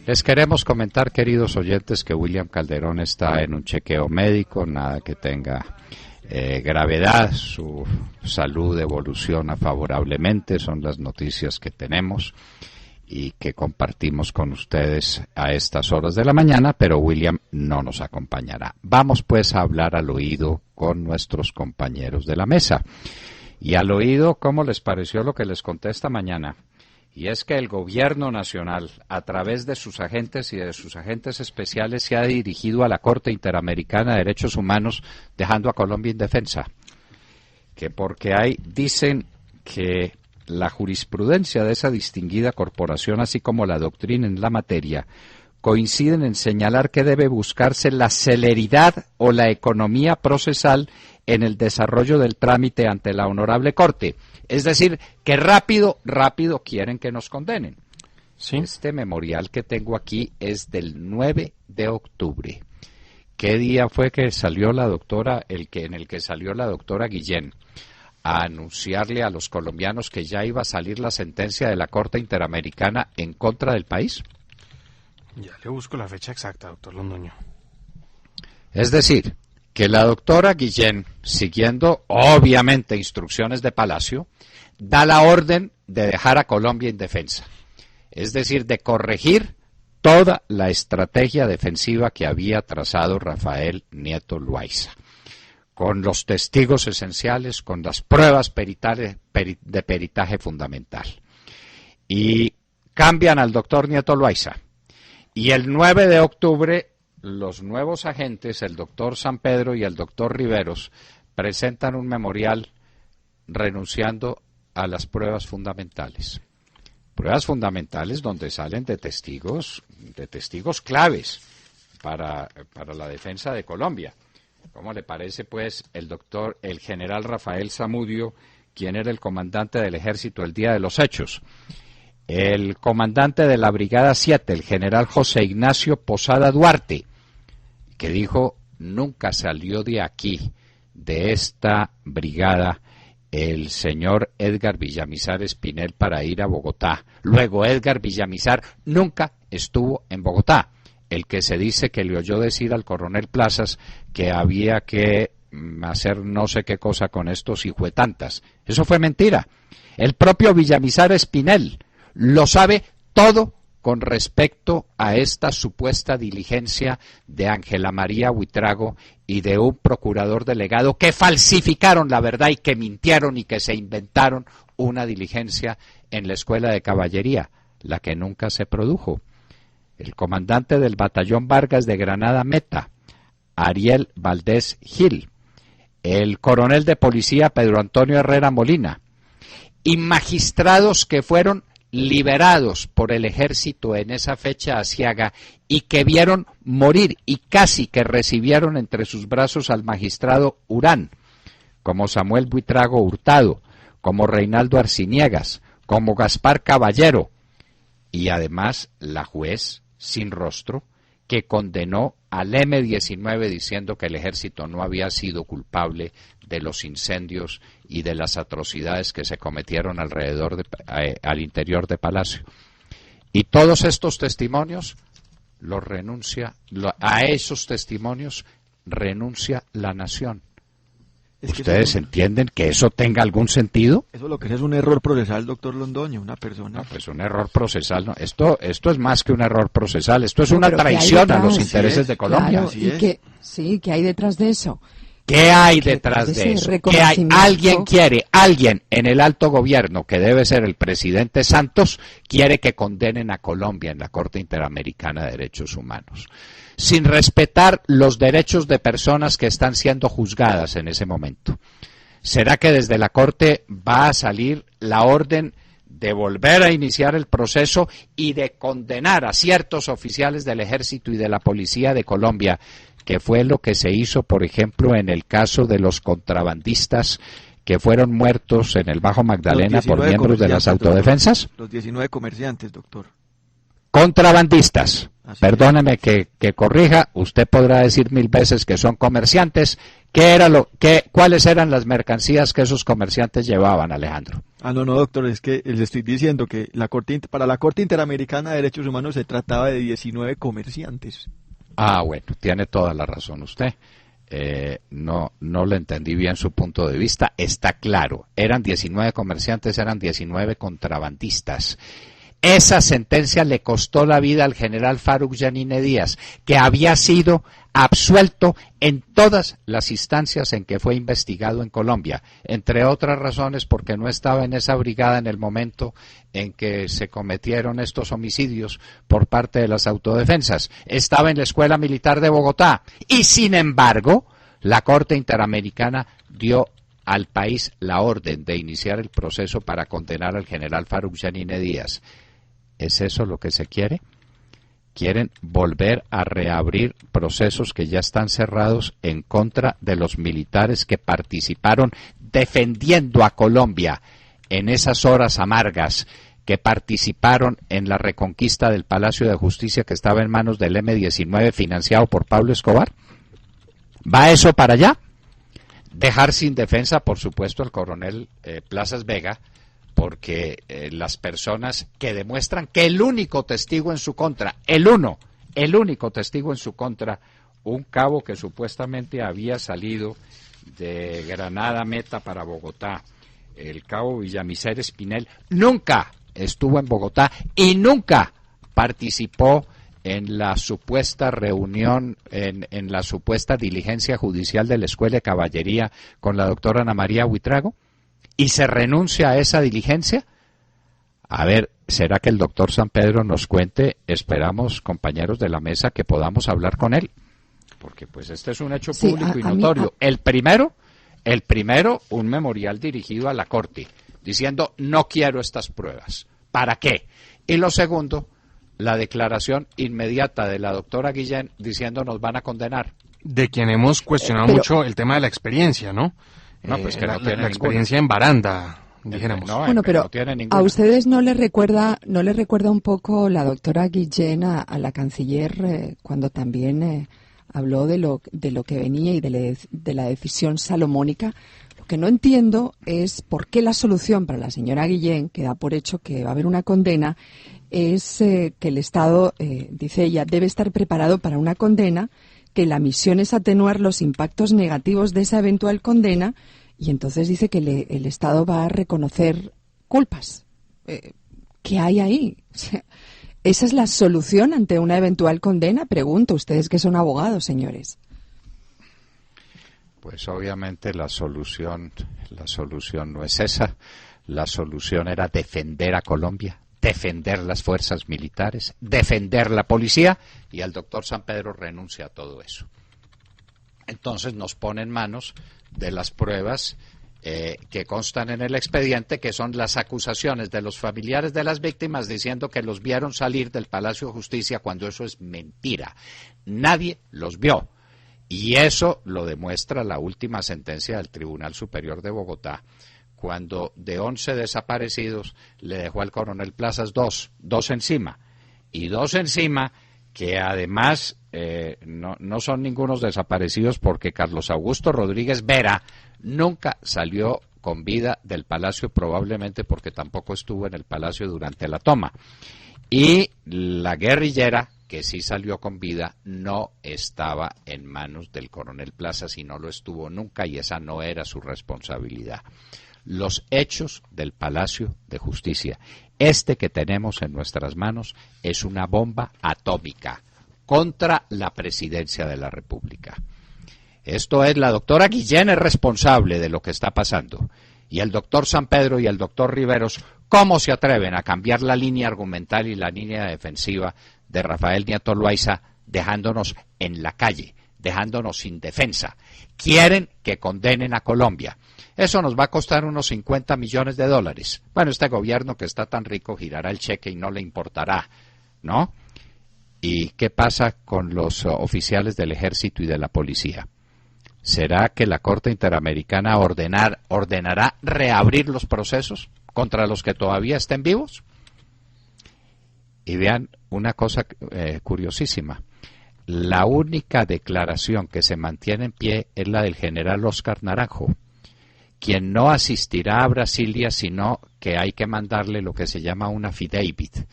Les queremos comentar, queridos oyentes, que William Calderón está en un chequeo médico, nada que tenga gravedad, su salud evoluciona favorablemente, son las noticias que tenemos y que compartimos con ustedes a estas horas de la mañana, pero William no nos acompañará. Vamos pues a hablar al oído con nuestros compañeros de la mesa. Y al oído, ¿cómo les pareció lo que les conté esta mañana? Y es que el gobierno nacional, a través de sus agentes y de sus agentes especiales, se ha dirigido a la Corte Interamericana de Derechos Humanos, dejando a Colombia indefensa. Que porque dicen que la jurisprudencia de esa distinguida corporación, así como la doctrina en la materia, coinciden en señalar que debe buscarse la celeridad o la economía procesal en el desarrollo del trámite ante la Honorable Corte. Es decir, que rápido quieren que nos condenen. ¿Sí? Este memorial que tengo aquí es del 9 de octubre. ¿Qué día fue que salió la doctora, en el que salió la doctora Guillén a anunciarle a los colombianos que ya iba a salir la sentencia de la Corte Interamericana en contra del país? Ya le busco la fecha exacta, doctor Londoño. Es decir, que la doctora Guillén, siguiendo obviamente instrucciones de Palacio, da la orden de dejar a Colombia indefensa. Es decir, de corregir toda la estrategia defensiva que había trazado Rafael Nieto Loaiza, con los testigos esenciales, con las pruebas de peritaje fundamental. Y cambian al doctor Nieto Loaiza. Y el 9 de octubre, los nuevos agentes, el doctor San Pedro y el doctor Riveros, presentan un memorial renunciando a las pruebas fundamentales. Pruebas fundamentales donde salen de testigos claves para la defensa de Colombia. ¿Cómo le parece, pues, el general Rafael Zamudio, quien era el comandante del ejército el día de los hechos? El comandante de la Brigada 7, el general José Ignacio Posada Duarte, que dijo, nunca salió de aquí, de esta brigada, el señor Edgar Villamizar Espinel para ir a Bogotá. Luego Edgar Villamizar nunca estuvo en Bogotá. El que se dice que le oyó decir al coronel Plazas que había que hacer no sé qué cosa con estos hijuetantas. Eso fue mentira. El propio Villamizar Espinel lo sabe todo con respecto a esta supuesta diligencia de Ángela María Buitrago y de un procurador delegado que falsificaron la verdad y que mintieron y que se inventaron una diligencia en la Escuela de Caballería, la que nunca se produjo. El comandante del batallón Vargas de Granada Meta, Ariel Valdés Gil, el coronel de policía Pedro Antonio Herrera Molina, y magistrados que fueron liberados por el ejército en esa fecha aciaga y que vieron morir y casi que recibieron entre sus brazos al magistrado Urán, como Samuel Buitrago Hurtado, como Reinaldo Arciniegas, como Gaspar Caballero, y además la juez sin rostro que condenó al M-19 diciendo que el ejército no había sido culpable de los incendios y de las atrocidades que se cometieron al interior de Palacio. Y todos estos testimonios a esos testimonios renuncia la nación. ¿Ustedes entienden que eso tenga algún sentido? Eso lo que es un error procesal, doctor Londoño, una persona. No, pues un error procesal, no. Esto es más que un error procesal, esto es una traición a los intereses de Colombia. Claro, ¿qué hay detrás de eso? ¿Qué hay detrás de eso? ¿Qué hay? Alguien en el alto gobierno, que debe ser el presidente Santos, quiere que condenen a Colombia en la Corte Interamericana de Derechos Humanos, sin respetar los derechos de personas que están siendo juzgadas en ese momento. ¿Será que desde la Corte va a salir la orden de volver a iniciar el proceso y de condenar a ciertos oficiales del Ejército y de la Policía de Colombia, que fue lo que se hizo, por ejemplo, en el caso de los contrabandistas que fueron muertos en el Bajo Magdalena por miembros de las autodefensas? Los 19 comerciantes, doctor. Contrabandistas. Perdóneme que corrija, usted podrá decir 1000 veces que son comerciantes, ¿Cuáles eran las mercancías que esos comerciantes llevaban, Alejandro? No, doctor, es que le estoy diciendo que para la Corte Interamericana de Derechos Humanos se trataba de 19 comerciantes. Bueno, tiene toda la razón usted. No le entendí bien su punto de vista. Está claro, eran 19 comerciantes, eran 19 contrabandistas. Esa sentencia le costó la vida al general Faruk Yanine Díaz, que había sido absuelto en todas las instancias en que fue investigado en Colombia, entre otras razones porque no estaba en esa brigada en el momento en que se cometieron estos homicidios por parte de las autodefensas. Estaba en la Escuela Militar de Bogotá y, sin embargo, la Corte Interamericana dio al país la orden de iniciar el proceso para condenar al general Faruk Yanine Díaz. ¿Es eso lo que se quiere? Quieren volver a reabrir procesos que ya están cerrados en contra de los militares que participaron defendiendo a Colombia en esas horas amargas, que participaron en la reconquista del Palacio de Justicia que estaba en manos del M-19 financiado por Pablo Escobar. ¿Va eso para allá? Dejar sin defensa, por supuesto, al coronel Plazas Vega, porque las personas que demuestran que el único testigo en su contra, el único testigo en su contra, un cabo que supuestamente había salido de Granada Meta para Bogotá, el cabo Villamicer Espinel, nunca estuvo en Bogotá y nunca participó en la supuesta reunión, en la supuesta diligencia judicial de la Escuela de Caballería con la doctora Ana María Buitrago. ¿Y se renuncia a esa diligencia? A ver, ¿será que el doctor San Pedro nos cuente? Esperamos, compañeros de la mesa, que podamos hablar con él. Porque pues este es un hecho público y notorio. El primero, un memorial dirigido a la Corte, diciendo, no quiero estas pruebas. ¿Para qué? Y lo segundo, la declaración inmediata de la doctora Guillén diciendo, nos van a condenar. De quien hemos cuestionado mucho el tema de la experiencia, ¿no? No, pues que la ninguna experiencia en baranda, dijéramos. Bueno, pero ¿a ustedes no les recuerda un poco la doctora Guillén a la canciller cuando también habló de lo que venía y de la decisión salomónica? Lo que no entiendo es por qué la solución para la señora Guillén, que da por hecho que va a haber una condena, es que el Estado, dice ella, debe estar preparado para una condena, que la misión es atenuar los impactos negativos de esa eventual condena, y entonces dice que el Estado va a reconocer culpas. ¿Qué hay ahí? O sea, ¿esa es la solución ante una eventual condena? Pregunto, ustedes que son abogados, señores. Pues obviamente la solución no es esa. La solución era defender a Colombia, defender las fuerzas militares, defender la policía, y el doctor San Pedro renuncia a todo eso. Entonces nos pone en manos de las pruebas que constan en el expediente, que son las acusaciones de los familiares de las víctimas diciendo que los vieron salir del Palacio de Justicia, cuando eso es mentira. Nadie los vio. Y eso lo demuestra la última sentencia del Tribunal Superior de Bogotá, cuando de 11 desaparecidos le dejó al coronel Plazas dos encima, y dos encima que además no son ningunos desaparecidos, porque Carlos Augusto Rodríguez Vera nunca salió con vida del Palacio, probablemente porque tampoco estuvo en el Palacio durante la toma. Y la guerrillera, que sí salió con vida, no estaba en manos del coronel Plazas y no lo estuvo nunca, y esa no era su responsabilidad. Los hechos del Palacio de Justicia, este que tenemos en nuestras manos, es una bomba atómica contra la presidencia de la República. Esto es, la doctora Guillén es responsable de lo que está pasando, y el doctor San Pedro y el doctor Riveros, ¿cómo se atreven a cambiar la línea argumental y la línea defensiva de Rafael Nieto Loaiza, dejándonos en la calle, dejándonos sin defensa? Quieren que condenen a Colombia. Eso nos va a costar unos 50 millones de dólares. Bueno, este gobierno que está tan rico girará el cheque y no le importará, ¿no? ¿Y qué pasa con los oficiales del ejército y de la policía? ¿Será que la Corte Interamericana ordenará reabrir los procesos contra los que todavía estén vivos? Y vean una cosa curiosísima. la única declaración que se mantiene en pie es la del general Óscar Naranjo, quien no asistirá a Brasilia, sino que hay que mandarle lo que se llama una affidavit,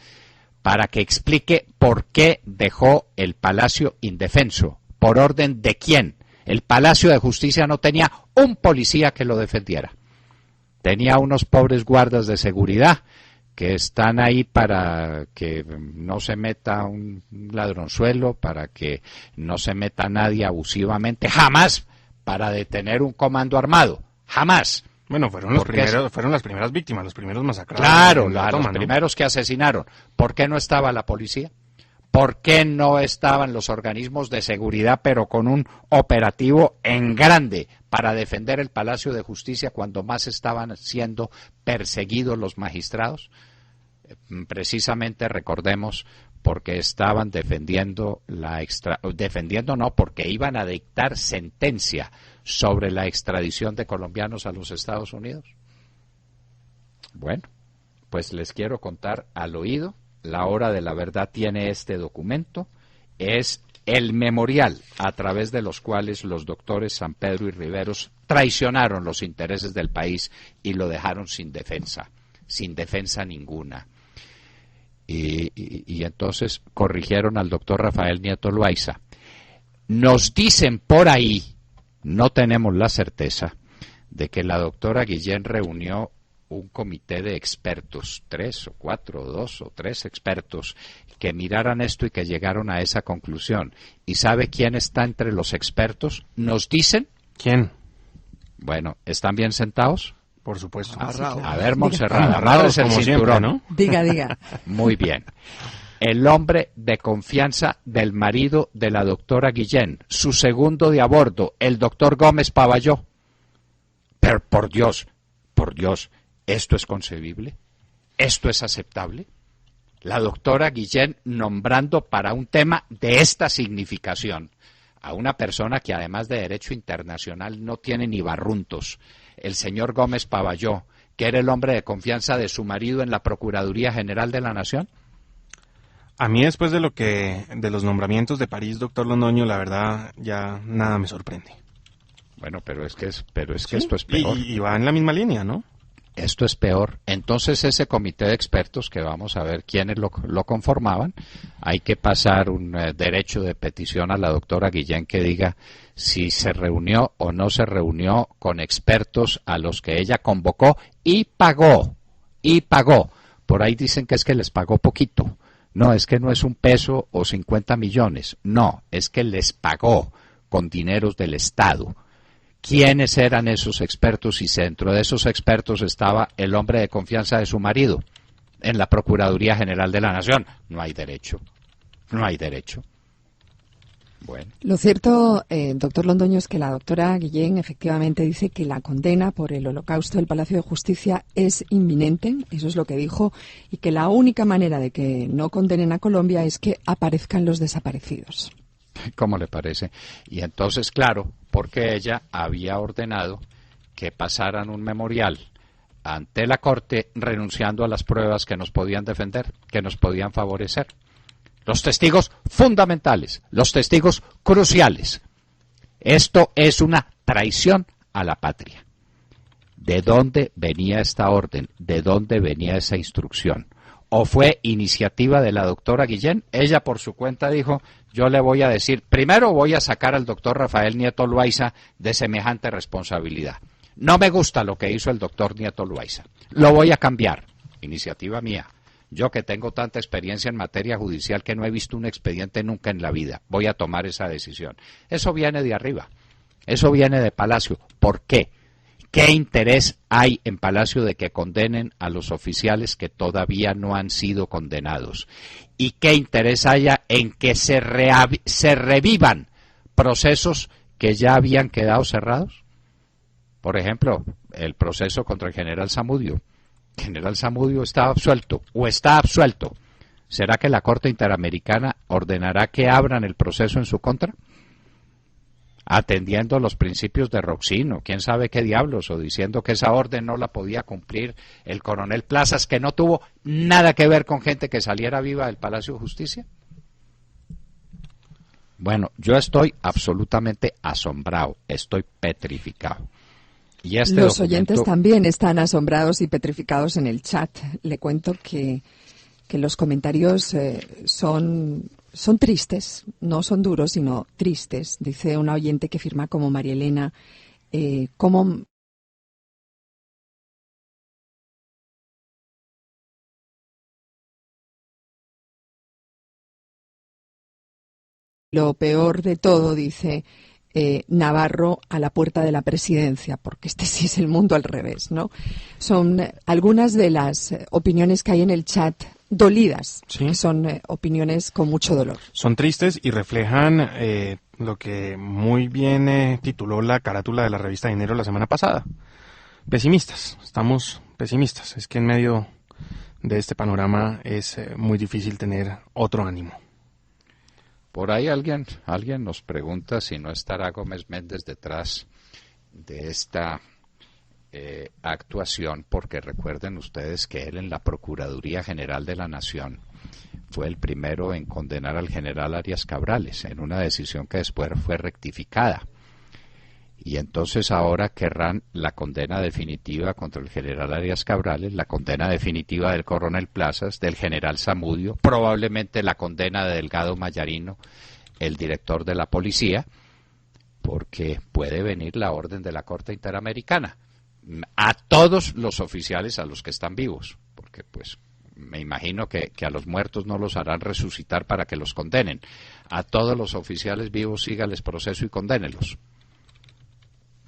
para que explique por qué dejó el Palacio indefenso, por orden de quién. El Palacio de Justicia no tenía un policía que lo defendiera. Tenía unos pobres guardas de seguridad que están ahí para que no se meta un ladronzuelo, para que no se meta nadie abusivamente, jamás para detener un comando armado, jamás. Bueno, fueron las primeras víctimas, los primeros masacrados. Claro, los primeros que asesinaron. ¿Por qué no estaba la policía? ¿Por qué no estaban los organismos de seguridad, pero con un operativo en grande para defender el Palacio de Justicia cuando más estaban siendo perseguidos los magistrados? Precisamente, recordemos, porque estaban defendiendo porque iban a dictar sentencia sobre la extradición de colombianos a los Estados Unidos. Bueno, pues les quiero contar al oído. La Hora de la Verdad tiene este documento, es el memorial a través de los cuales los doctores San Pedro y Riveros traicionaron los intereses del país y lo dejaron sin defensa ninguna. Y entonces corrigieron al doctor Rafael Nieto Loaiza. Nos dicen por ahí, no tenemos la certeza, de que la doctora Guillén reunió un comité de expertos, 3 o 4, 2 o 3 expertos, que miraran esto y que llegaron a esa conclusión. ¿Y sabe quién está entre los expertos? ¿Nos dicen? ¿Quién? Bueno, ¿están bien sentados? Por supuesto. A ver, Montserrat, amarres el cinturón, ¿no? Diga. Muy bien. El hombre de confianza del marido de la doctora Guillén, su segundo de a bordo, el doctor Gómez Pavalló. Pero por Dios, ¿esto es concebible? ¿Esto es aceptable? La doctora Guillén nombrando para un tema de esta significación a una persona que además de derecho internacional no tiene ni barruntos, el señor Gómez Pavalló, que era el hombre de confianza de su marido en la Procuraduría General de la Nación. A mí, después de los nombramientos de París, doctor Londoño, la verdad ya nada me sorprende. Bueno, pero es que esto es peor. Y va en la misma línea, ¿no? Esto es peor. Entonces ese comité de expertos, que vamos a ver quiénes lo conformaban, hay que pasar un derecho de petición a la doctora Guillén que diga si se reunió o no se reunió con expertos a los que ella convocó y pagó. Por ahí dicen que es que les pagó poquito. No, es que no es 1 peso o 50 millones. No, es que les pagó con dineros del Estado. ¿Quiénes eran esos expertos? Y dentro de esos expertos estaba el hombre de confianza de su marido en la Procuraduría General de la Nación. No hay derecho. Bueno. Lo cierto, doctor Londoño, es que la doctora Guillén efectivamente dice que la condena por el holocausto del Palacio de Justicia es inminente, eso es lo que dijo, y que la única manera de que no condenen a Colombia es que aparezcan los desaparecidos. ¿Cómo le parece? Y entonces, claro, porque ella había ordenado que pasaran un memorial ante la Corte renunciando a las pruebas que nos podían defender, que nos podían favorecer. Los testigos fundamentales, los testigos cruciales. Esto es una traición a la patria. ¿De dónde venía esta orden? ¿De dónde venía esa instrucción? ¿O fue iniciativa de la doctora Guillén? Ella por su cuenta dijo, yo le voy a decir, primero voy a sacar al doctor Rafael Nieto Loaiza de semejante responsabilidad. No me gusta lo que hizo el doctor Nieto Loaiza. Lo voy a cambiar. Iniciativa mía. Yo que tengo tanta experiencia en materia judicial que no he visto un expediente nunca en la vida, voy a tomar esa decisión. Eso viene de arriba. Eso viene de Palacio. ¿Por qué? ¿Qué interés hay en Palacio de que condenen a los oficiales que todavía no han sido condenados? ¿Y qué interés haya en que se revivan procesos que ya habían quedado cerrados? Por ejemplo, el proceso contra el general Zamudio. El general Zamudio estaba absuelto o está absuelto. ¿Será que la Corte Interamericana ordenará que abran el proceso en su contra? Atendiendo los principios de Roxino, quién sabe qué diablos, o diciendo que esa orden no la podía cumplir el coronel Plazas, que no tuvo nada que ver con gente que saliera viva del Palacio de Justicia. Bueno, yo estoy absolutamente asombrado, estoy petrificado. Y este Los documento... oyentes también están asombrados y petrificados en el chat. Le cuento que los comentarios son tristes, no son duros, sino tristes. Dice una oyente que firma como María Elena, cómo lo peor de todo, dice Navarro a la puerta de la presidencia, porque este sí es el mundo al revés, ¿no? Son algunas de las opiniones que hay en el chat dolidas, Sí. que son opiniones con mucho dolor. Son tristes y reflejan lo que muy bien tituló la carátula de la revista Dinero la semana pasada. Pesimistas, estamos pesimistas. Es que en medio de este panorama es muy difícil tener otro ánimo. Por ahí alguien nos pregunta si no estará Gómez Méndez detrás de esta actuación, porque recuerden ustedes que él en la Procuraduría General de la Nación fue el primero en condenar al general Arias Cabrales en una decisión que después fue rectificada. Y entonces ahora querrán la condena definitiva contra el general Arias Cabrales, la condena definitiva del coronel Plazas, del general Zamudio, probablemente la condena de Delgado Mayarino, el director de la policía, porque puede venir la orden de la Corte Interamericana a todos los oficiales, a los que están vivos, porque pues me imagino que a los muertos no los harán resucitar para que los condenen. A todos los oficiales vivos sígales proceso y condénelos.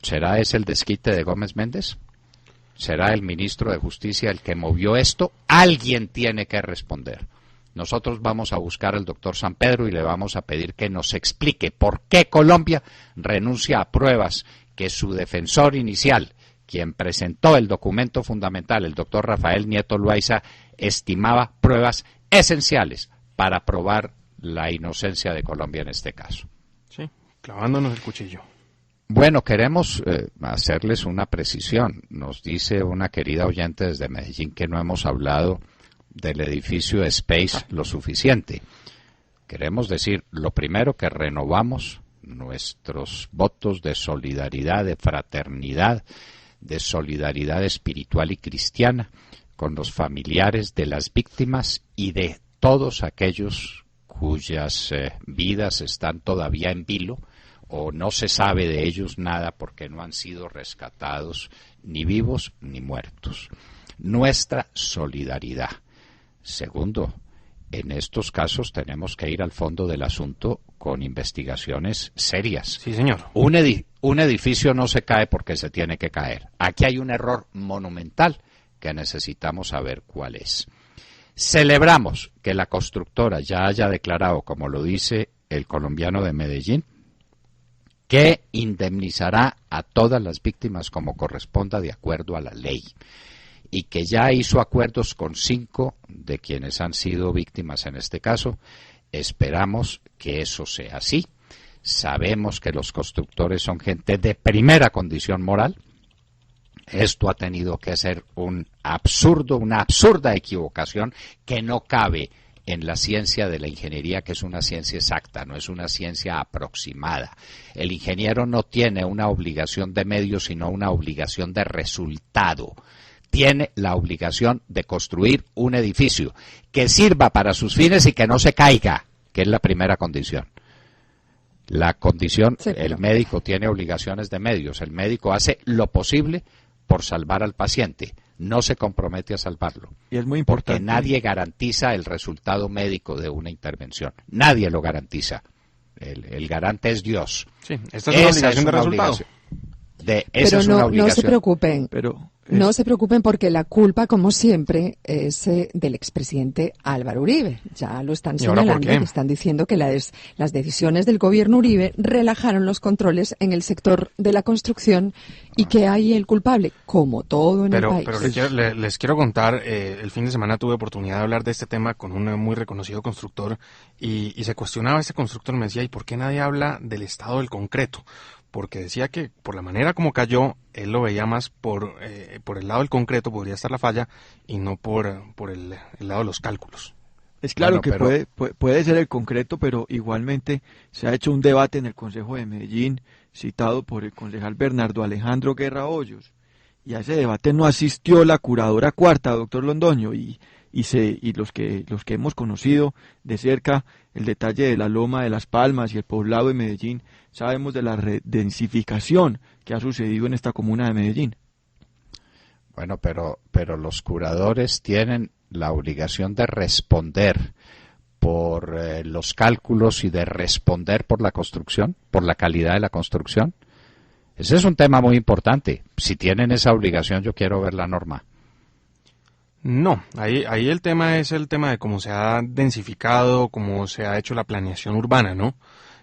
¿Será ese el desquite de Gómez Méndez? ¿Será el ministro de Justicia el que movió esto? Alguien tiene que responder. Nosotros vamos a buscar al doctor San Pedro y le vamos a pedir que nos explique por qué Colombia renuncia a pruebas que su defensor inicial, quien presentó el documento fundamental, el doctor Rafael Nieto Loaiza, estimaba pruebas esenciales para probar la inocencia de Colombia en este caso. Sí, clavándonos el cuchillo. Bueno, queremos hacerles una precisión. Nos dice una querida oyente desde Medellín que no hemos hablado del edificio Space lo suficiente. Queremos decir, lo primero, que renovamos nuestros votos de solidaridad, de fraternidad, de solidaridad espiritual y cristiana con los familiares de las víctimas y de todos aquellos cuyas vidas están todavía en vilo, o no se sabe de ellos nada porque no han sido rescatados ni vivos ni muertos. Nuestra solidaridad. Segundo, en estos casos tenemos que ir al fondo del asunto con investigaciones serias. Sí, señor. Un edificio no se cae porque se tiene que caer. Aquí hay un error monumental que necesitamos saber cuál es. Celebramos que la constructora ya haya declarado, como lo dice el colombiano de Medellín, que indemnizará a todas las víctimas como corresponda de acuerdo a la ley, y que ya hizo acuerdos con 5 de quienes han sido víctimas en este caso. Esperamos que eso sea así. Sabemos que los constructores son gente de primera condición moral. Esto ha tenido que ser una absurda equivocación que no cabe en la ciencia de la ingeniería, que es una ciencia exacta, no es una ciencia aproximada. El ingeniero no tiene una obligación de medios, sino una obligación de resultado. Tiene la obligación de construir un edificio que sirva para sus fines y que no se caiga, que es la primera condición. La condición, sí, el médico tiene obligaciones de medios. El médico hace lo posible por salvar al paciente, no se compromete a salvarlo. Y es muy importante. Porque nadie garantiza el resultado médico de una intervención. Nadie lo garantiza. El garante es Dios. Sí, esta es una obligación de resultado. Pero no se preocupen. No se preocupen porque la culpa, como siempre, es del expresidente Álvaro Uribe. Ya lo están señalando, están diciendo que las decisiones del gobierno Uribe relajaron los controles en el sector de la construcción y que hay el culpable, como todo en el país. Pero les quiero contar, el fin de semana tuve oportunidad de hablar de este tema con un muy reconocido constructor y se cuestionaba ese constructor, me decía, ¿y por qué nadie habla del estado del concreto? Porque decía que por la manera como cayó, él lo veía más por el lado del concreto, podría estar la falla, y no por el lado de los cálculos. Es claro Bueno, que puede ser el concreto, pero igualmente se ha hecho un debate en el Consejo de Medellín, citado por el concejal Bernardo Alejandro Guerra Hoyos, y a ese debate no asistió la curadora cuarta, doctor Londoño, y los que hemos conocido de cerca el detalle de la Loma de las Palmas y el poblado de Medellín, sabemos de la densificación que ha sucedido en esta comuna de Medellín. Bueno, pero los curadores tienen la obligación de responder por los cálculos y de responder por la construcción, por la calidad de la construcción. Ese es un tema muy importante. Si tienen esa obligación, yo quiero ver la norma. No, ahí el tema es el tema de cómo se ha densificado, cómo se ha hecho la planeación urbana, ¿no?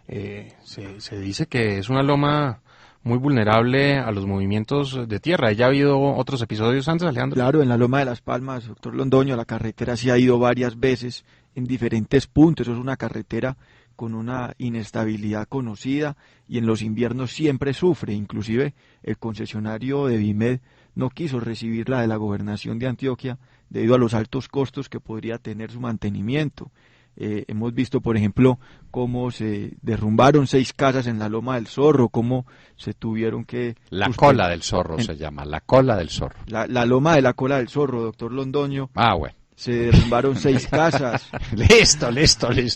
Se dice que es una loma muy vulnerable a los movimientos de tierra. ¿Ya ha habido otros episodios antes, Alejandro? Claro, en la Loma de las Palmas, doctor Londoño, la carretera sí ha ido varias veces en diferentes puntos. Eso es una carretera con una inestabilidad conocida y en los inviernos siempre sufre. Inclusive el concesionario de Vimed no quiso recibirla de la gobernación de Antioquia debido a los altos costos que podría tener su mantenimiento. Hemos visto, por ejemplo, cómo se derrumbaron 6 casas en la Loma del Zorro, cómo se tuvieron que... La cola del zorro se llama, la cola del zorro. La Loma de la Cola del Zorro, doctor Londoño. Ah, bueno. Se derrumbaron 6 casas. Listo.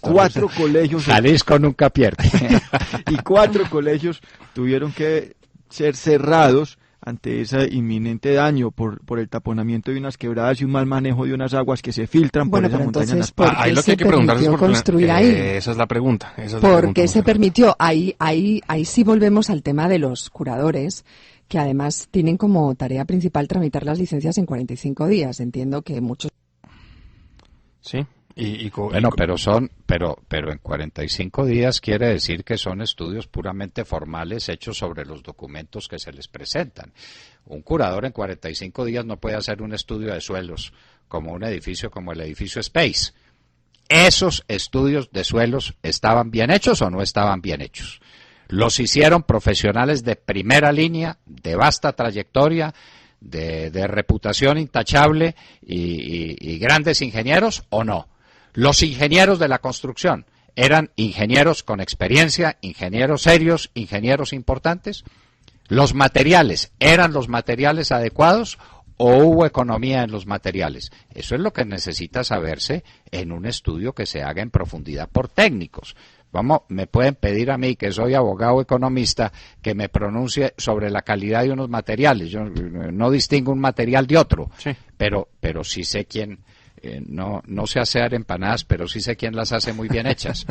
4 colegios. Jalisco nunca pierde. Y 4 colegios tuvieron que ser cerrados ante ese inminente daño por el taponamiento de unas quebradas y un mal manejo de unas aguas que se filtran por esa montaña. Ahí lo que hay que preguntarse es construir ahí. Esa es la pregunta. ¿Por qué se permitió? Ahí sí volvemos al tema de los curadores, que además tienen como tarea principal tramitar las licencias en 45 días. Entiendo que muchos... Sí. Pero en 45 días quiere decir que son estudios puramente formales hechos sobre los documentos que se les presentan. Un curador en 45 días no puede hacer un estudio de suelos como un edificio como el edificio Space. ¿Esos estudios de suelos estaban bien hechos o no estaban bien hechos? ¿Los hicieron profesionales de primera línea, de vasta trayectoria, de reputación intachable y grandes ingenieros o no? Los ingenieros de la construcción eran ingenieros con experiencia, ingenieros serios, ingenieros importantes. ¿Los materiales eran los materiales adecuados o hubo economía en los materiales? Eso es lo que necesita saberse en un estudio que se haga en profundidad por técnicos. Me pueden pedir a mí, que soy abogado economista, que me pronuncie sobre la calidad de unos materiales. Yo no distingo un material de otro, sí. pero sí sé quién, no sé hacer empanadas, pero sí sé quién las hace muy bien hechas.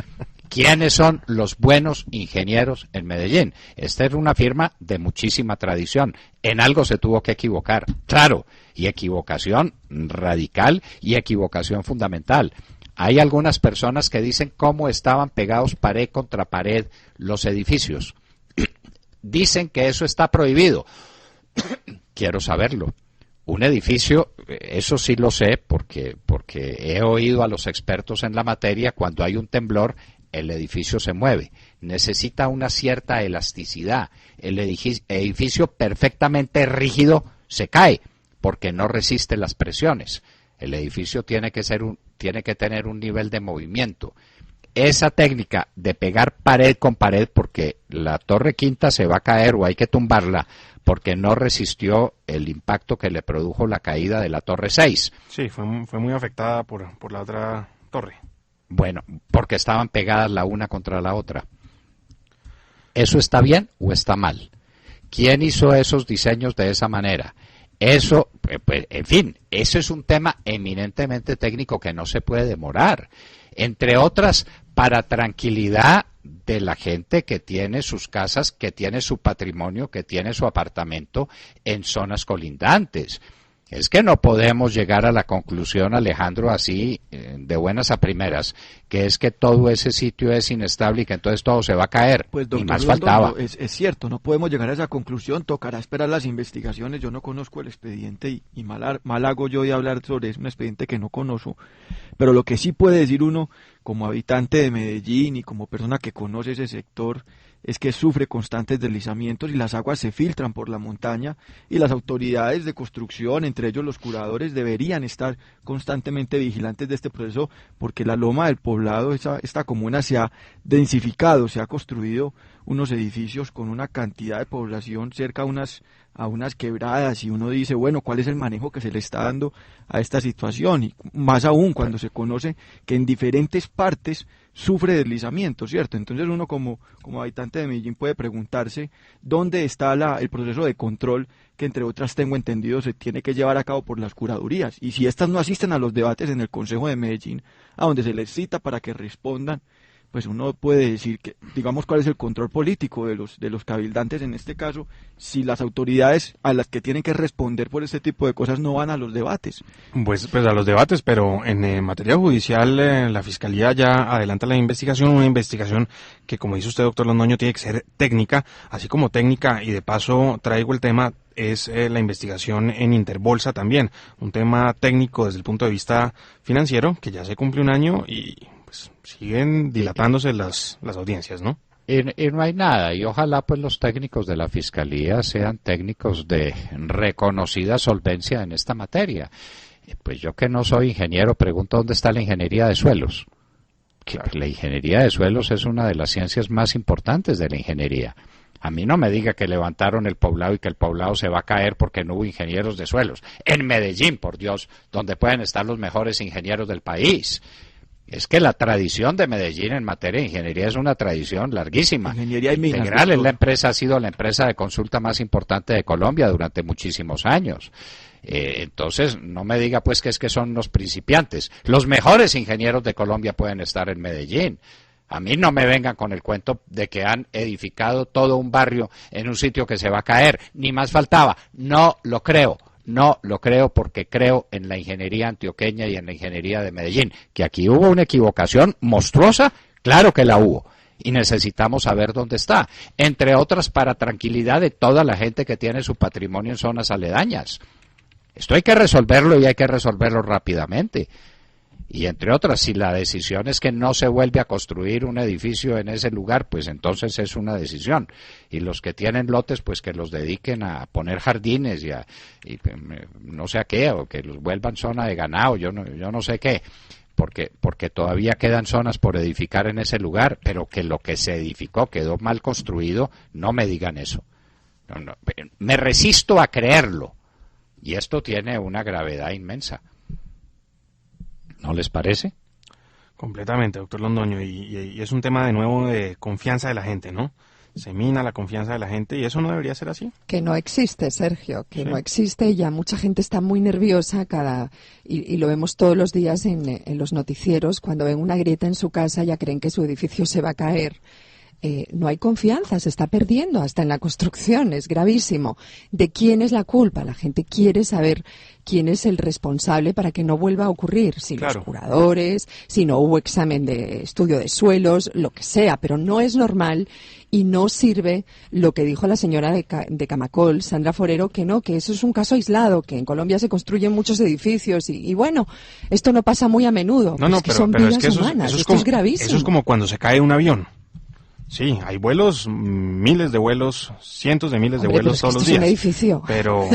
¿Quiénes son los buenos ingenieros en Medellín? Esta es una firma de muchísima tradición. En algo se tuvo que equivocar, claro, y equivocación radical y equivocación fundamental. Hay algunas personas que dicen cómo estaban pegados pared contra pared los edificios. Dicen que eso está prohibido. Quiero saberlo. Un edificio, eso sí lo sé porque he oído a los expertos en la materia, cuando hay un temblor, el edificio se mueve. Necesita una cierta elasticidad. El edificio perfectamente rígido se cae porque no resiste las presiones. El edificio tiene que tener un nivel de movimiento. Esa técnica de pegar pared con pared, porque la torre quinta se va a caer o hay que tumbarla porque no resistió el impacto que le produjo la caída de la torre 6. Sí, fue muy afectada por la otra torre. Bueno, porque estaban pegadas la una contra la otra. ¿Eso está bien o está mal? ¿Quién hizo esos diseños de esa manera? Eso, pues, en fin, eso es un tema eminentemente técnico que no se puede demorar. Entre otras, para tranquilidad de la gente que tiene sus casas, que tiene su patrimonio, que tiene su apartamento en zonas colindantes. Es que no podemos llegar a la conclusión, Alejandro, así de buenas a primeras, que es que todo ese sitio es inestable y que entonces todo se va a caer. Pues, doctor, ni más faltaba. Es cierto, no podemos llegar a esa conclusión, tocará esperar las investigaciones. Yo no conozco el expediente y mal hago yo de hablar sobre un expediente que no conozco, pero lo que sí puede decir uno como habitante de Medellín y como persona que conoce ese sector, es que sufre constantes deslizamientos y las aguas se filtran por la montaña y las autoridades de construcción, entre ellos los curadores, deberían estar constantemente vigilantes de este proceso porque la loma del Poblado, esta comuna se ha densificado, se ha construido unos edificios con una cantidad de población cerca a unas quebradas y uno dice, bueno, ¿cuál es el manejo que se le está dando a esta situación? Y más aún cuando se conoce que en diferentes partes sufre deslizamiento, ¿cierto? Entonces uno como habitante de Medellín puede preguntarse dónde está el proceso de control que, entre otras, tengo entendido, se tiene que llevar a cabo por las curadurías. Y si estas no asisten a los debates en el Consejo de Medellín, a donde se les cita para que respondan, pues uno puede decir que, digamos, cuál es el control político de los cabildantes en este caso, si las autoridades a las que tienen que responder por este tipo de cosas no van a los debates. Pues a los debates, pero en materia judicial la Fiscalía ya adelanta una investigación que, como dice usted, doctor Londoño, tiene que ser técnica, así como técnica, y de paso traigo el tema, es la investigación en Interbolsa también, un tema técnico desde el punto de vista financiero, que ya se cumple un año y pues siguen dilatándose las audiencias, ¿no? Y no hay nada, y ojalá pues los técnicos de la Fiscalía sean técnicos de reconocida solvencia en esta materia. Pues yo que no soy ingeniero, pregunto dónde está la ingeniería de suelos. Claro. La ingeniería de suelos es una de las ciencias más importantes de la ingeniería. A mí no me diga que levantaron el Poblado y que el Poblado se va a caer porque no hubo ingenieros de suelos. En Medellín, por Dios, donde pueden estar los mejores ingenieros del país. Es que la tradición de Medellín en materia de ingeniería es una tradición larguísima. Ingeniería y minas. Integral es la empresa, ha sido la empresa de consulta más importante de Colombia durante muchísimos años. Entonces, no me diga pues que es que son los principiantes. Los mejores ingenieros de Colombia pueden estar en Medellín. A mí no me vengan con el cuento de que han edificado todo un barrio en un sitio que se va a caer. Ni más faltaba. No lo creo. No lo creo porque creo en la ingeniería antioqueña y en la ingeniería de Medellín. Que aquí hubo una equivocación monstruosa, claro que la hubo. Y necesitamos saber dónde está. Entre otras, para tranquilidad de toda la gente que tiene su patrimonio en zonas aledañas. Esto hay que resolverlo y hay que resolverlo rápidamente. Y entre otras, si la decisión es que no se vuelve a construir un edificio en ese lugar, pues entonces es una decisión. Y los que tienen lotes, pues que los dediquen a poner jardines y no sé a qué, o que los vuelvan zona de ganado, yo no sé qué. Porque todavía quedan zonas por edificar en ese lugar, pero que lo que se edificó quedó mal construido, no me digan eso. No, me resisto a creerlo. Y esto tiene una gravedad inmensa. ¿No les parece? Completamente, doctor Londoño, y es un tema de nuevo de confianza de la gente, ¿no? Se mina la confianza de la gente y eso no debería ser así. Que no existe, Sergio, que no existe, y ya mucha gente está muy nerviosa y lo vemos todos los días en los noticieros, cuando ven una grieta en su casa ya creen que su edificio se va a caer. No hay confianza, se está perdiendo hasta en la construcción, es gravísimo. ¿De quién es la culpa? La gente quiere saber quién es el responsable para que no vuelva a ocurrir, si los curadores, si no hubo examen de estudio de suelos, lo que sea, pero no es normal y no sirve lo que dijo la señora de Camacol, Sandra Forero, que no, que eso es un caso aislado, que en Colombia se construyen muchos edificios y bueno, esto no pasa muy a menudo, pero son vidas humanas, esto es gravísimo. Eso es como cuando se cae un avión. Sí, hay vuelos, miles de vuelos, cientos de miles de vuelos todos los días. Es un edificio. Pero,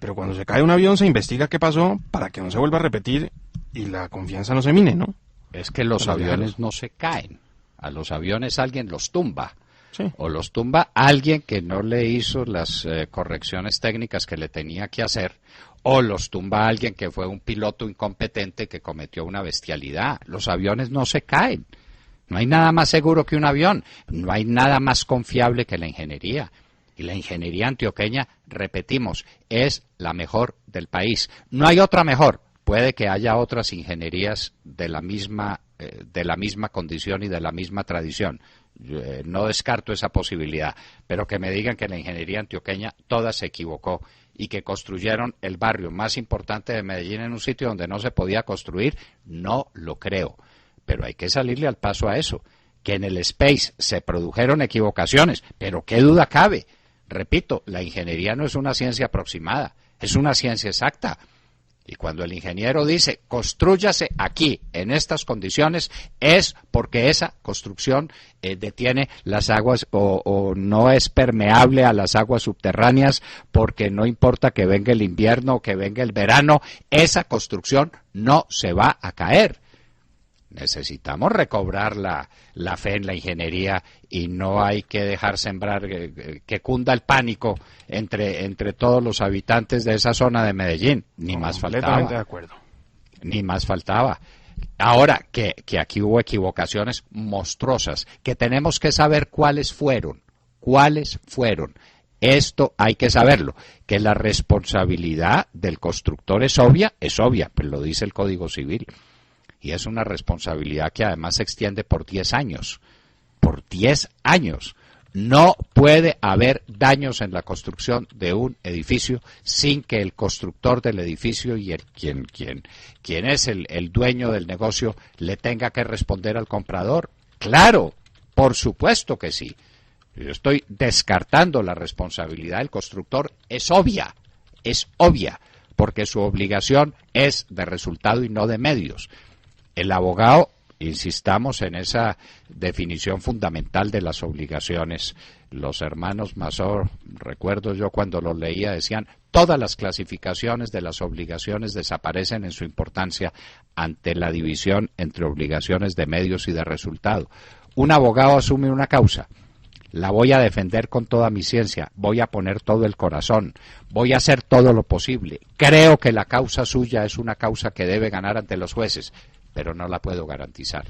pero cuando se cae un avión se investiga qué pasó para que no se vuelva a repetir y la confianza no se mine, ¿no? Es que los aviones no se caen. A los aviones alguien los tumba. Sí. O los tumba alguien que no le hizo las correcciones técnicas que le tenía que hacer. O los tumba alguien que fue un piloto incompetente que cometió una bestialidad. Los aviones no se caen. No hay nada más seguro que un avión, no hay nada más confiable que la ingeniería. Y la ingeniería antioqueña, repetimos, es la mejor del país. No hay otra mejor. Puede que haya otras ingenierías de la misma condición y de la misma tradición. No descarto esa posibilidad, pero que me digan que la ingeniería antioqueña toda se equivocó y que construyeron el barrio más importante de Medellín en un sitio donde no se podía construir, no lo creo. Pero hay que salirle al paso a eso, que en el Space se produjeron equivocaciones, pero qué duda cabe. Repito, la ingeniería no es una ciencia aproximada, es una ciencia exacta. Y cuando el ingeniero dice, constrúyase aquí, en estas condiciones, es porque esa construcción detiene las aguas o no es permeable a las aguas subterráneas, porque no importa que venga el invierno o que venga el verano, esa construcción no se va a caer. Necesitamos recobrar la fe en la ingeniería y no hay que dejar sembrar, que cunda el pánico entre todos los habitantes de esa zona de Medellín. Ni más faltaba. Completamente de acuerdo. Ni más faltaba. Ahora, que aquí hubo equivocaciones monstruosas, que tenemos que saber cuáles fueron. Esto hay que saberlo, que la responsabilidad del constructor es obvia, pues lo dice el Código Civil. Y es una responsabilidad que además se extiende por 10 años. Por 10 años. No puede haber daños en la construcción de un edificio sin que el constructor del edificio y quien es el dueño del negocio le tenga que responder al comprador. Claro, por supuesto que sí. Yo estoy descartando la responsabilidad del constructor. Es obvia, porque su obligación es de resultado y no de medios. El abogado, insistamos en esa definición fundamental de las obligaciones. Los hermanos Mazor, recuerdo yo cuando los leía, decían, todas las clasificaciones de las obligaciones desaparecen en su importancia ante la división entre obligaciones de medios y de resultado. Un abogado asume una causa, la voy a defender con toda mi ciencia, voy a poner todo el corazón, voy a hacer todo lo posible. Creo que la causa suya es una causa que debe ganar ante los jueces, pero no la puedo garantizar,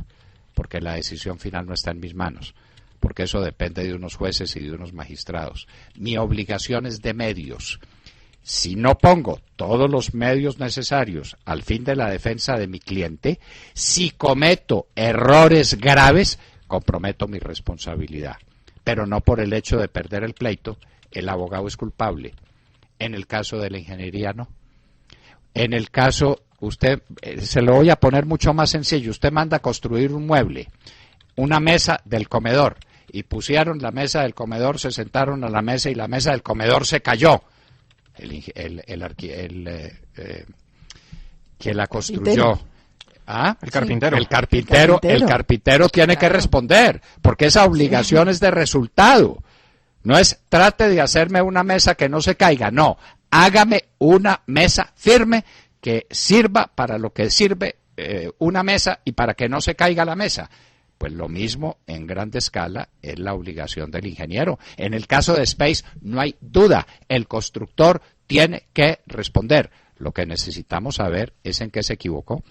porque la decisión final no está en mis manos, porque eso depende de unos jueces y de unos magistrados. Mi obligación es de medios. Si no pongo todos los medios necesarios al fin de la defensa de mi cliente, si cometo errores graves, comprometo mi responsabilidad. Pero no por el hecho de perder el pleito, el abogado es culpable. En el caso de la ingeniería, no. En el caso... Usted, se lo voy a poner mucho más sencillo, usted manda a construir un mueble, una mesa del comedor, y pusieron la mesa del comedor, se sentaron a la mesa y la mesa del comedor se cayó. Que la construyó. ¿Ah? El carpintero. El carpintero tiene que responder, porque esa obligación es de resultado. No es trate de hacerme una mesa que no se caiga, no, hágame una mesa firme que sirva para lo que sirve una mesa y para que no se caiga la mesa. Pues lo mismo en grande escala es la obligación del ingeniero. En el caso de Space no hay duda, el constructor tiene que responder. Lo que necesitamos saber es en qué se equivocó.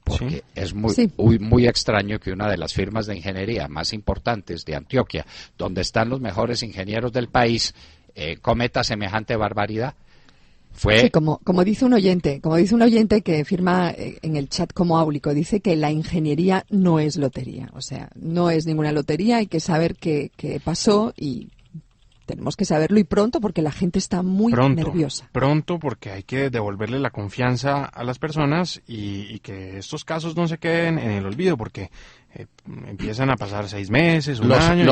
Porque es muy extraño que una de las firmas de ingeniería más importantes de Antioquia, donde están los mejores ingenieros del país, cometa semejante barbaridad. Sí, como dice un oyente que firma en el chat como áulico, dice que la ingeniería no es lotería, o sea, no es ninguna lotería, hay que saber qué pasó y tenemos que saberlo y pronto porque la gente está muy nerviosa. Pronto porque hay que devolverle la confianza a las personas y que estos casos no se queden en el olvido porque empiezan a pasar 6 meses, un año.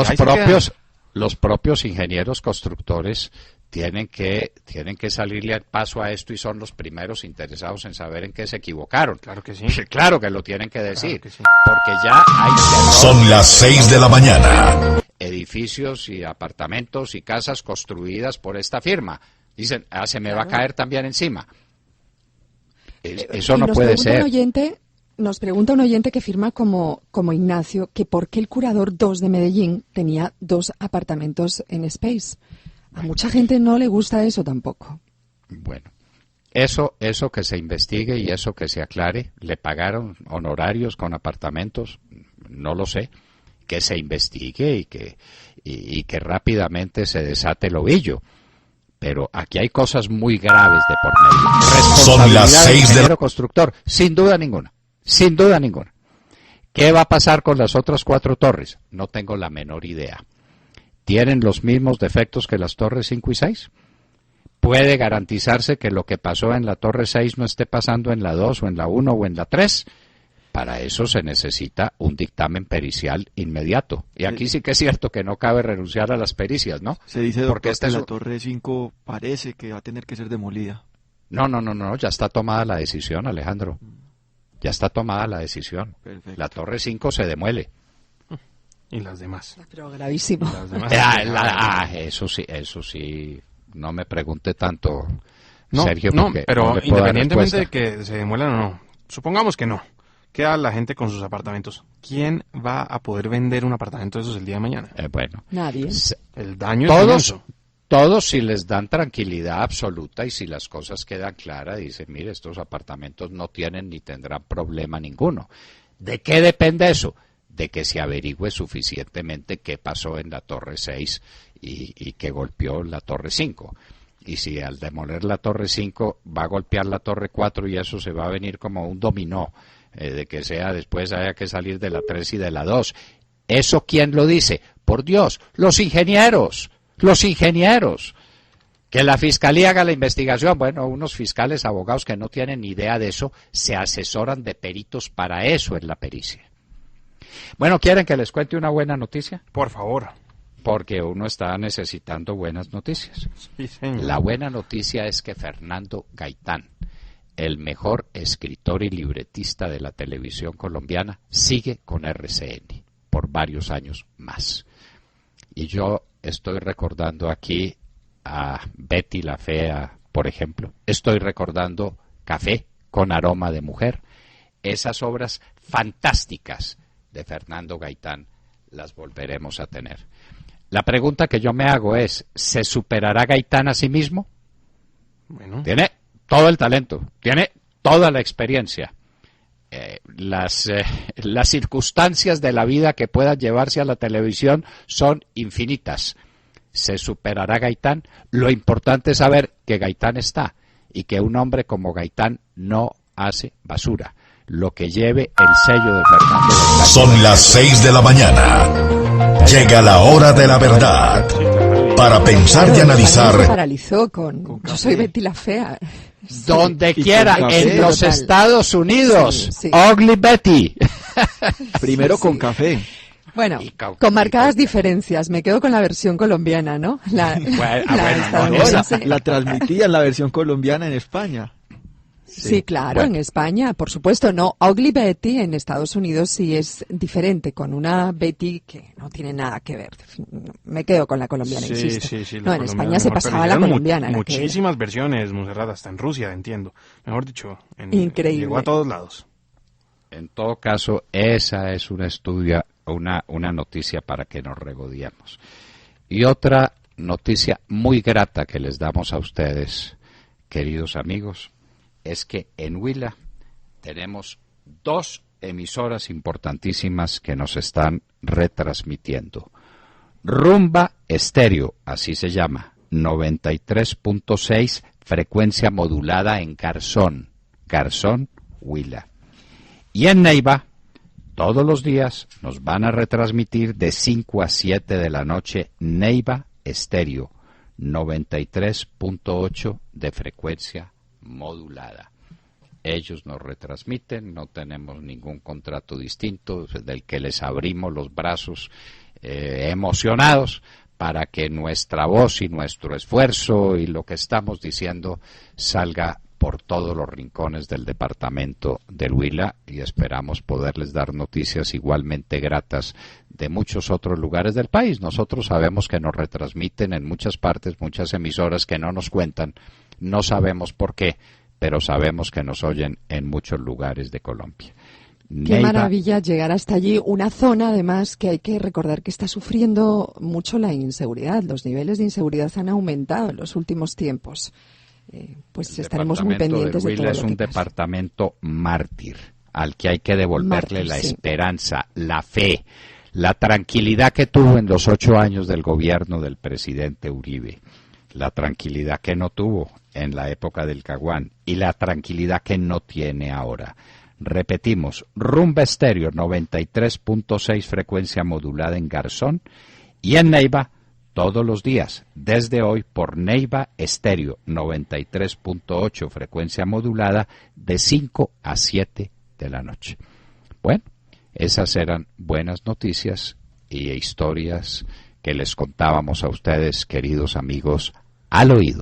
Los propios ingenieros constructores tienen que salirle al paso a esto y son los primeros interesados en saber en qué se equivocaron. Claro que sí. Claro que lo tienen que decir. Claro que sí. Porque ya hay... Son las 6 de la mañana. Edificios y apartamentos y casas construidas por esta firma. Dicen, se me va a caer también encima. Eso no puede ser. Nos pregunta un oyente que firma como Ignacio que por qué el curador 2 de Medellín tenía 2 apartamentos en Space. A mucha gente no le gusta eso tampoco. Bueno, eso que se investigue y eso que se aclare. ¿Le pagaron honorarios con apartamentos? No lo sé. Que se investigue y que rápidamente se desate el ovillo. Pero aquí hay cosas muy graves de por medio. Son las 6 del constructor, sin duda ninguna. Sin duda ninguna. ¿Qué va a pasar con las otras 4 torres? No tengo la menor idea. ¿Tienen los mismos defectos que las torres 5 y 6? ¿Puede garantizarse que lo que pasó en la torre 6 no esté pasando en la 2 o en la 1 o en la 3? Para eso se necesita un dictamen pericial inmediato. Y aquí sí que es cierto que no cabe renunciar a las pericias, ¿no? Se dice, doctor, que la torre 5 parece que va a tener que ser demolida. No, ya está tomada la decisión, Alejandro. Ya está tomada la decisión. Perfecto. La Torre 5 se demuele. Y las demás. Pero gravísimo. Las demás Eso sí, no me pregunte tanto, no, Sergio, no, porque pero no le puedo dar independientemente de respuesta. que se demuelan o no, supongamos que no, queda la gente con sus apartamentos. ¿Quién va a poder vender un apartamento de esos el día de mañana? Bueno, Nadie. El daño es todos, inmenso. todos si les dan tranquilidad absoluta y si las cosas quedan claras, dicen, mire, estos apartamentos no tienen ni tendrán problema ninguno. ¿De qué depende eso? De que se averigüe suficientemente qué pasó en la Torre 6 y que golpeó la Torre 5. Y si al demoler la Torre 5 va a golpear la Torre 4 y eso se va a venir como un dominó, de que sea después haya que salir de la 3 y de la 2. ¿Eso quién lo dice? Por Dios, los ingenieros. Que la fiscalía haga la investigación. Bueno, unos fiscales, abogados que no tienen ni idea de eso, se asesoran de peritos para eso en la pericia. Bueno, ¿quieren que les cuente una buena noticia? Por favor. Porque uno está necesitando buenas noticias. Sí, señor. La buena noticia es que Fernando Gaitán, el mejor escritor y libretista de la televisión colombiana, sigue con RCN por varios años más. Y yo estoy recordando aquí a Betty la Fea, por ejemplo. Estoy recordando Café con aroma de mujer. Esas obras fantásticas de Fernando Gaitán las volveremos a tener. La pregunta que yo me hago es, ¿se superará Gaitán a sí mismo? Bueno. Tiene todo el talento, tiene toda la experiencia. Las circunstancias de la vida que puedan llevarse a la televisión son infinitas. ¿Se superará Gaitán? Lo importante es saber que Gaitán está y que un hombre como Gaitán no hace basura. Lo que lleve el sello de Fernando Gaitán. Son las 6 de la mañana. Llega la hora de la verdad. Para pensar y Se analizar. paralizó con Yo soy Betty la Fea. Donde Y quiera, con café. en los Total. Estados Unidos. Sí. Ugly Betty. Primero con café. Bueno, Y cau- con marcadas diferencias. Me quedo con la versión colombiana, ¿no? La estadounidense. La transmitía en la versión colombiana en España. Sí, claro, Bueno. en España, por supuesto, no. Ugly Betty en Estados Unidos sí es diferente, con una Betty que no tiene nada que ver. Me quedo con la colombiana, insisto. No, en España se pasaba la colombiana. la que era. Muchísimas versiones, Monserrat, hasta en Rusia, entiendo. Mejor dicho, Increíble. llegó a todos lados. En todo caso, esa es una una noticia para que nos regodeemos. Y otra noticia muy grata que les damos a ustedes, queridos amigos, es que en Huila tenemos 2 emisoras importantísimas que nos están retransmitiendo. Rumba Estéreo, así se llama, 93.6, frecuencia modulada en Garzón, Huila. Y en Neiva, todos los días nos van a retransmitir de 5 a 7 de la noche Neiva Estéreo, 93.8 de frecuencia modulada. Ellos nos retransmiten, no tenemos ningún contrato distinto del que les abrimos los brazos emocionados para que nuestra voz y nuestro esfuerzo y lo que estamos diciendo salga por todos los rincones del departamento del Huila y esperamos poderles dar noticias igualmente gratas de muchos otros lugares del país. Nosotros sabemos que nos retransmiten en muchas partes, muchas emisoras que no nos cuentan, no sabemos por qué, pero sabemos que nos oyen en muchos lugares de Colombia. Qué maravilla llegar hasta allí, una zona además que hay que recordar que está sufriendo mucho la inseguridad. Los niveles de inseguridad han aumentado en los últimos tiempos. Pues estaremos muy pendientes de todo lo que Es un pase. departamento mártir al que hay que devolverle la esperanza, la fe, la tranquilidad que tuvo en los 8 años del gobierno del presidente Uribe, la tranquilidad que no tuvo en la época del Caguán y la tranquilidad que no tiene ahora. Repetimos, Rumba Estéreo 93.6 frecuencia modulada en Garzón y en Neiva todos los días, desde hoy por Neiva Estéreo 93.8 frecuencia modulada de 5 a 7 de la noche. Bueno, esas eran buenas noticias y historias que les contábamos a ustedes, queridos amigos, al oído.